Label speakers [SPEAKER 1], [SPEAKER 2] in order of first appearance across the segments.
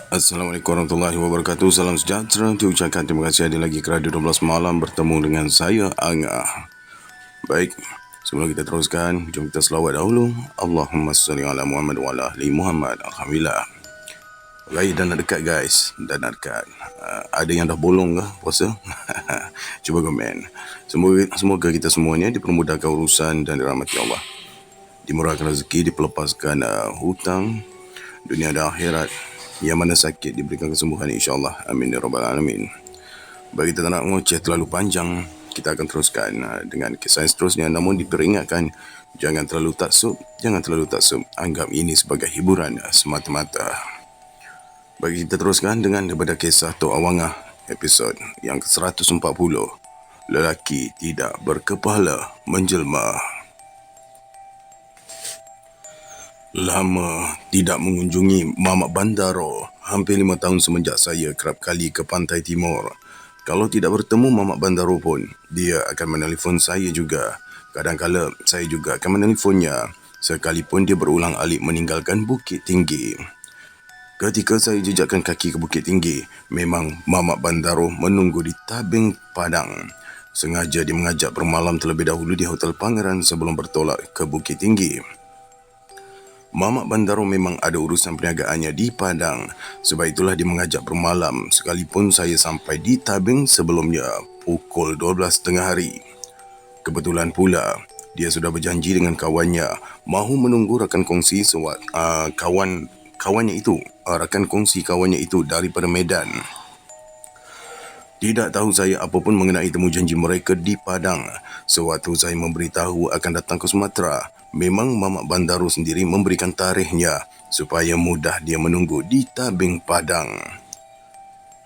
[SPEAKER 1] Assalamualaikum warahmatullahi wabarakatuh. Salam sejahtera. Diucapkan terima kasih ada lagi ke Radio 12 Malam bertemu dengan saya, Angah. Baik, sebelum kita teruskan, jom kita selawat dahulu. Allahumma salli ala Muhammad wa ala ahli Muhammad. Alhamdulillah. Baik, dah nak dekat guys. Dah nak dekat. Ada yang dah bolong ke puasa? Cuba komen. Semoga kita semuanya dipermudahkan urusan dan dirahmati Allah. Dimurahkan rezeki, dipelepaskan hutang, dunia dan akhirat. Yang mana sakit diberikan kesembuhan insyaAllah. Amin ya rabbal alamin. Bagi kita tak nak ngoceh terlalu panjang, kita akan teruskan dengan kisah yang seterusnya. Namun diperingatkan, jangan terlalu taksub. Anggap ini sebagai hiburan semata-mata. Bagi kita teruskan dengan daripada kisah Tok Awangah, episod yang ke-140. Lelaki tidak berkepala menjelma. Lama tidak mengunjungi Mamak Bandaro. Hampir 5 tahun semenjak saya kerap kali ke pantai timur. Kalau tidak bertemu Mamak Bandaro pun, dia akan menelefon saya juga. Kadang-kala saya juga akan menelefonnya, sekalipun dia berulang-alik meninggalkan Bukit Tinggi. Ketika saya jejakkan kaki ke Bukit Tinggi, memang Mamak Bandaro menunggu di tabing padang. Sengaja dia mengajak bermalam terlebih dahulu di Hotel Pangeran sebelum bertolak ke Bukit Tinggi. Mamak Bandaro memang ada urusan perniagaannya di Padang. Sebab itulah dia mengajak bermalam sekalipun saya sampai di tabing sebelumnya pukul 12.30 hari. Kebetulan pula dia sudah berjanji dengan kawannya mahu menunggu rakan kongsi kawannya itu daripada Medan. Tidak tahu saya apa pun mengenai temu janji mereka di Padang. Sewaktu saya memberitahu akan datang ke Sumatera, memang Mamak Bandaro sendiri memberikan tarikhnya supaya mudah dia menunggu di tabing Padang.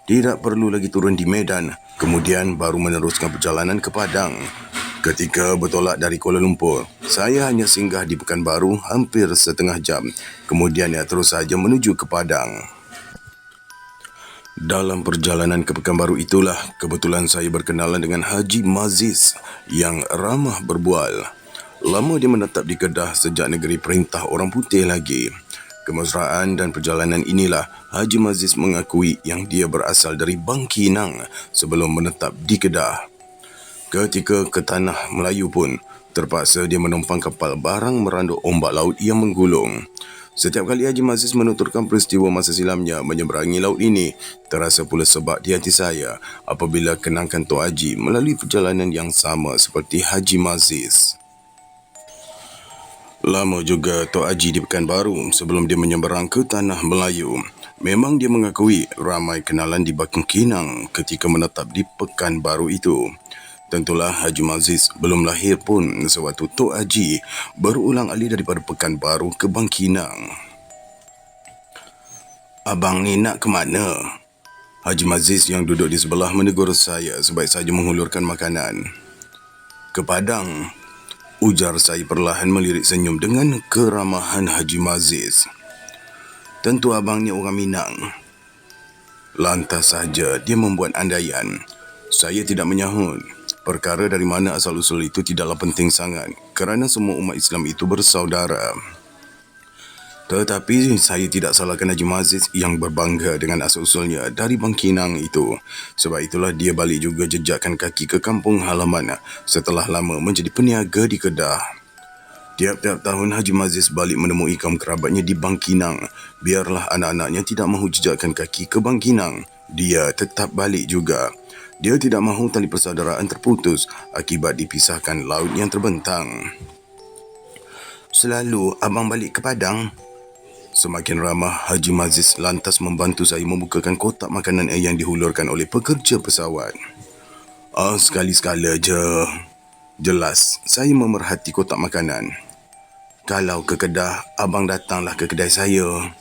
[SPEAKER 1] Tidak perlu lagi turun di Medan, kemudian baru meneruskan perjalanan ke Padang. Ketika bertolak dari Kuala Lumpur, saya hanya singgah di Pekanbaru hampir setengah jam. Kemudian terus saja menuju ke Padang. Dalam perjalanan ke Pekanbaru itulah kebetulan saya berkenalan dengan Haji Maziz yang ramah berbual. Lama dia menetap di Kedah sejak negeri perintah orang putih lagi. Kemesraan dan perjalanan inilah Haji Maziz mengakui yang dia berasal dari Bangkinang sebelum menetap di Kedah. Ketika ke tanah Melayu pun, terpaksa dia menumpang kapal barang meranduk ombak laut yang menggulung. Setiap kali Haji Maziz menuturkan peristiwa masa silamnya menyeberangi laut ini, terasa pula sebab di hati saya apabila kenangkan Tok Haji melalui perjalanan yang sama seperti Haji Maziz. Lama juga Tok Haji di Pekanbaru sebelum dia menyeberang ke tanah Melayu. Memang dia mengakui ramai kenalan di Bangkinang ketika menetap di Pekanbaru itu. Tentulah Haji Maziz belum lahir pun sewaktu Tok Haji berulang-alik daripada Pekanbaru ke Bangkinang. "Abang ni nak ke mana?" Haji Maziz yang duduk di sebelah menegur saya sebaik saja menghulurkan makanan. "Ke Padang," ujar saya perlahan melirik senyum dengan keramahan Haji Maziz. "Tentu abang ni orang Minang." Lantas saja dia membuat andaian. Saya tidak menyahut. Perkara dari mana asal-usul itu tidaklah penting sangat kerana semua umat Islam itu bersaudara. Tetapi saya tidak salahkan Haji Maziz yang berbangga dengan asal-usulnya dari Bangkinang itu. Sebab itulah dia balik juga jejakkan kaki ke kampung halaman setelah lama menjadi peniaga di Kedah. Tiap-tiap tahun Haji Maziz balik menemui kaum kerabatnya di Bangkinang. Biarlah anak-anaknya tidak mahu jejakkan kaki ke Bangkinang, dia tetap balik juga. Dia tidak mahu tali persaudaraan terputus akibat dipisahkan laut yang terbentang. "Selalu abang balik ke Padang?" Semakin ramah, Haji Maziz lantas membantu saya membukakan kotak makanan yang dihulurkan oleh pekerja pesawat. Sekali-sekala je. Jelas, saya memerhati kotak makanan. "Kalau ke Kedah, abang datanglah ke kedai saya."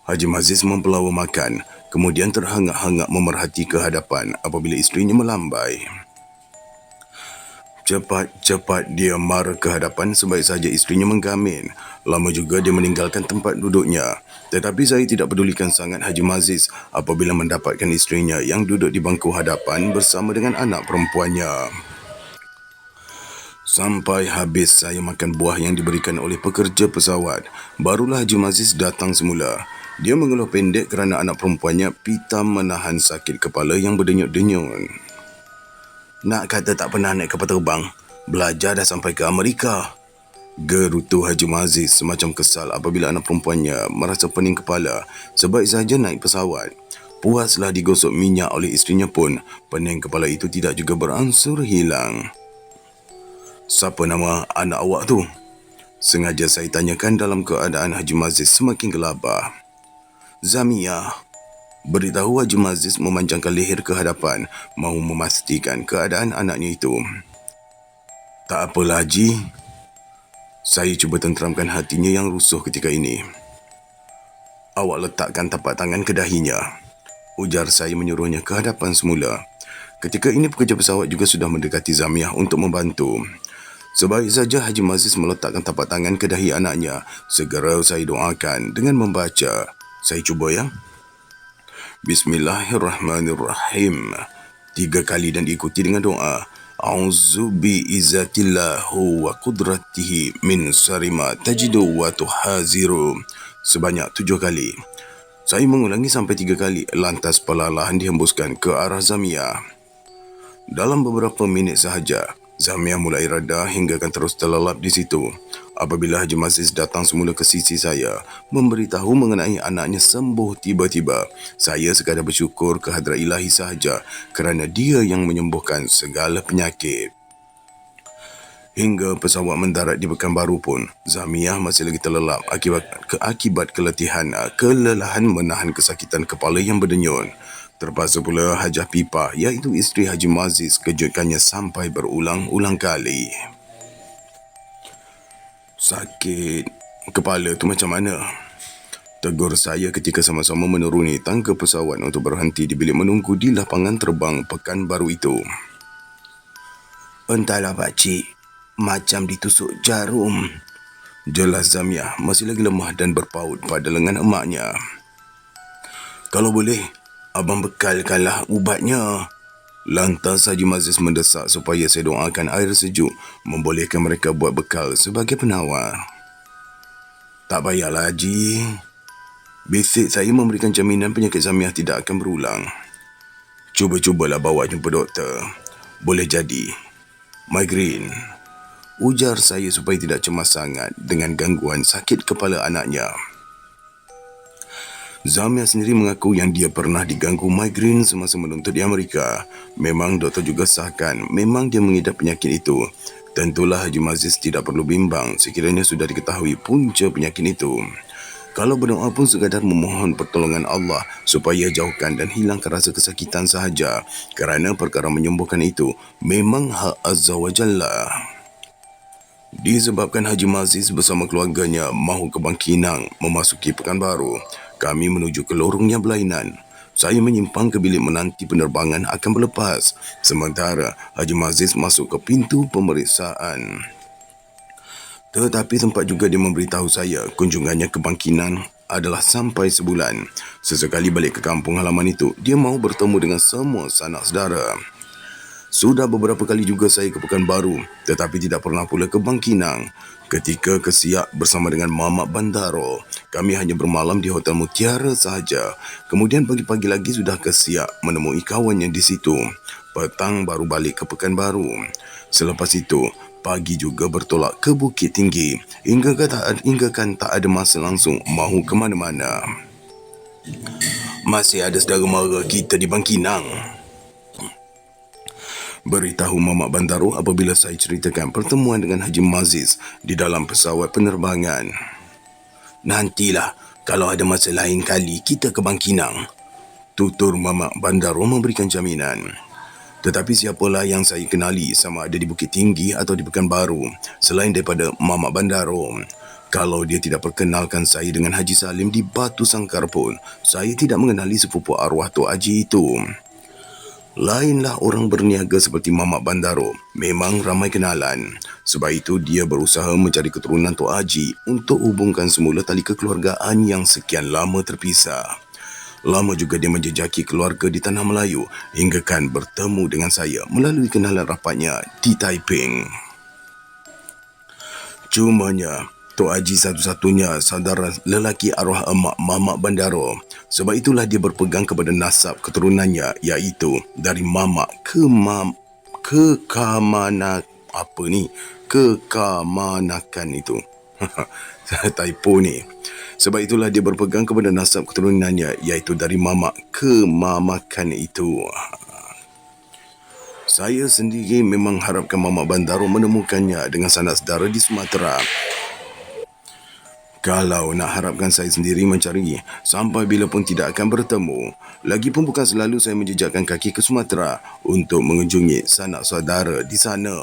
[SPEAKER 1] Haji Maziz mempelawa makan, kemudian terhangak-hangak memerhati ke hadapan apabila isterinya melambai. Cepat-cepat dia mara ke hadapan sebaik saja isterinya menggamin. Lama juga dia meninggalkan tempat duduknya. Tetapi saya tidak pedulikan sangat Haji Maziz apabila mendapatkan isterinya yang duduk di bangku hadapan bersama dengan anak perempuannya. Sampai habis saya makan buah yang diberikan oleh pekerja pesawat, barulah Haji Maziz datang semula. Dia mengeluh pendek kerana anak perempuannya pita menahan sakit kepala yang berdenyut-denyut. Nak kata tak pernah naik kapal terbang, belajar dah sampai ke Amerika. Gerutu Haji Maziz semacam kesal apabila anak perempuannya merasa pening kepala. Sebaik saja naik pesawat. Puaslah digosok minyak oleh isterinya pun, pening kepala itu tidak juga beransur hilang. Siapa nama anak awak tu? Sengaja saya tanyakan dalam keadaan Haji Maziz semakin gelabah. Zamia. Beritahu Haji Maziz memanjangkan leher ke hadapan, mahu memastikan keadaan anaknya itu. Tak apalah Haji. Saya cuba tenteramkan hatinya yang rusuh ketika ini. Awak letakkan tapak tangan ke dahinya. Ujar saya menyuruhnya ke hadapan semula. Ketika ini pekerja pesawat juga sudah mendekati Zamiah untuk membantu. Sebaik saja Haji Maziz meletakkan tapak tangan ke dahi anaknya, segera saya doakan dengan membaca. Saya cuba ya. Bismillahirrahmanirrahim. 3 kali dan diikuti dengan doa. A'udzu bi'izzatillahu wa qudratihi min syarri ma tajidu wa tuhaziru. Sebanyak 7 kali. Saya mengulangi sampai 3 kali, lantas perlahan dihembuskan ke arah Zamiah. Dalam beberapa minit sahaja, Zamiah mulai reda hingga kan terus terlelap di situ. Apabila Haji Maziz datang semula ke sisi saya, memberitahu mengenai anaknya sembuh tiba-tiba, saya sekadar bersyukur kehadrat ilahi sahaja kerana dia yang menyembuhkan segala penyakit. Hingga pesawat mendarat di Pekanbaru pun, Zamiah masih lagi terlelap akibat kelelahan menahan kesakitan kepala yang berdenyut. Terpaksa pula Hajah Pipah, iaitu isteri Haji Maziz, kejutkannya sampai berulang-ulang kali. Sakit kepala tu macam mana? Tegur saya ketika sama-sama menuruni tangga pesawat untuk berhenti di bilik menunggu di lapangan terbang Pekanbaru itu. Entahlah pakcik, macam ditusuk jarum. Jelas Zamiah masih lagi lemah dan berpaut pada lengan emaknya. Kalau boleh, abang bekalkanlah ubatnya. Lantas Haji Maziz mendesak supaya saya doakan air sejuk membolehkan mereka buat bekal sebagai penawar. Tak payahlah Haji. Basic saya memberikan jaminan penyakit Zamiah tidak akan berulang. Cuba-cubalah bawa jumpa doktor. Boleh jadi migraine. Ujar saya supaya tidak cemas sangat dengan gangguan sakit kepala anaknya. Zamiah sendiri mengaku yang dia pernah diganggu migraine semasa menuntut di Amerika. Memang doktor juga sahkan memang dia mengidap penyakit itu. Tentulah Haji Maziz tidak perlu bimbang sekiranya sudah diketahui punca penyakit itu. Kalau berdoa pun sekadar memohon pertolongan Allah supaya jauhkan dan hilangkan rasa kesakitan sahaja, kerana perkara menyembuhkan itu memang hak Azza wa Jalla. Disebabkan Haji Maziz bersama keluarganya mahu ke Bangkinang memasuki Pekanbaru, kami menuju ke lorongnya berlainan. Saya menyimpang ke bilik menanti penerbangan akan berlepas, sementara Haji Maziz masuk ke pintu pemeriksaan. Tetapi tempat juga dia memberitahu saya kunjungannya ke Bangkinang adalah sampai sebulan. Sesekali balik ke kampung halaman itu, dia mahu bertemu dengan semua sanak saudara. Sudah beberapa kali juga saya ke Pekanbaru, tetapi tidak pernah pula ke Bangkinang. Ketika ke Siak bersama dengan Mamat Bandaro, kami hanya bermalam di Hotel Mutiara sahaja. Kemudian pagi-pagi lagi sudah ke Siak menemui kawannya di situ. Petang baru balik ke Pekanbaru. Selepas itu, pagi juga bertolak ke Bukit Tinggi, hingga kan tak ada masa langsung mahu ke mana-mana. Masih ada saudara mara kita di Bangkinang, beritahu Mamat Bandaro apabila saya ceritakan pertemuan dengan Haji Maziz di dalam pesawat penerbangan. Nantilah, kalau ada masa lain kali kita ke Bangkinang, tutur Mamat Bandaro memberikan jaminan. Tetapi siapalah yang saya kenali sama ada di Bukit Tinggi atau di Pekanbaru selain daripada Mamat Bandaro. Kalau dia tidak perkenalkan saya dengan Haji Salim di Batu Sangkar pun, saya tidak mengenali sepupu arwah Tok Haji itu. Lainlah orang berniaga seperti Mamat Bandaro, memang ramai kenalan. Sebab itu dia berusaha mencari keturunan Tok Haji untuk hubungkan semula tali kekeluargaan yang sekian lama terpisah. Lama juga dia menjejaki keluarga di Tanah Melayu hingga kan bertemu dengan saya melalui kenalan rapatnya di Taiping. Cumanya, Datuk Haji satu-satunya saudara lelaki arwah emak Mamak Bandaro. Sebab itulah dia berpegang kepada nasab keturunannya, iaitu dari mamak kekamanakan itu. Typo ni. Sebab itulah dia berpegang kepada nasab keturunannya, iaitu dari mamak ke mamakan itu. Saya sendiri memang harapkan Mamak Bandaro menemukannya dengan sanak saudara di Sumatera. Kalau nak harapkan saya sendiri mencari, sampai bila pun tidak akan bertemu. Lagipun bukan selalu saya menjejakkan kaki ke Sumatera untuk mengunjungi sanak saudara di sana.